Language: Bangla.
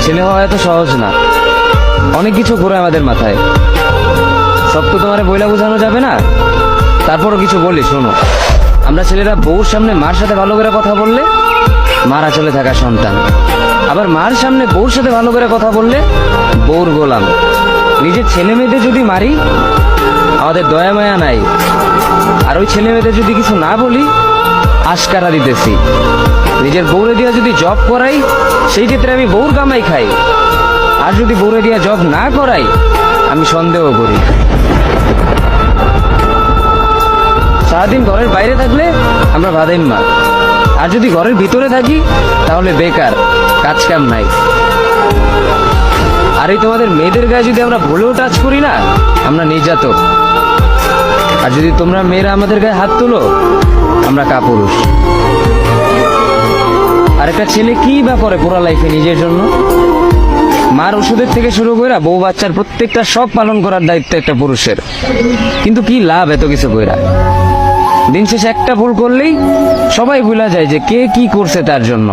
ছেলে হওয়া এত সহজ না, অনেক কিছু ঘুরে আমাদের মাথায়। সব তো তোমার বইলা বোঝানো যাবে না, তারপরও কিছু বলি শোনো। আমরা ছেলেরা বউর সামনে মার সাথে ভালো করে কথা বললে মারা চলে থাকা সন্তান, আবার মার সামনে বউর সাথে ভালো করে কথা বললে বউর গোলাম। নিজের ছেলে মেয়েদের যদি মারি আমাদের দয়া মায়া নাই, আর ওই ছেলে মেয়েদের যদি কিছু না বলি আশকারা দিতেছি। নিজের বউরে দিয়া যদি জব করাই সেই ক্ষেত্রে আমি বউর কামাই খাই, আর যদি বউরে দিয়া জব না করাই আমি সন্দেহ করি। সারাদিন ঘরের বাইরে থাকলে আমরা ভাদাইম্মা, আর যদি ঘরের ভিতরে থাকি তাহলে বেকার, কাজ কাম নাই। আর এই তোমাদের মেয়েদের গায়ে যদি আমরা ভুলেও টাচ করি না আমরা নির্যাতক, আর যদি তোমরা মেয়েরা আমাদের গায়ে হাত তুলো আমরা কাপুরুষ। আর একটা ছেলে কি বা করে পুরো লাইফে নিজের জন্য? মার ওষুধের থেকে শুরু করে বউ বাচ্চার প্রত্যেকটা শখ পালন করার দায়িত্ব একটা পুরুষের। কিন্তু কি লাভ এত কিছু কইরা? দিন শেষে একটা ভুল করলেই সবাই ভুলা যায় যে কে কি করছে তার জন্য।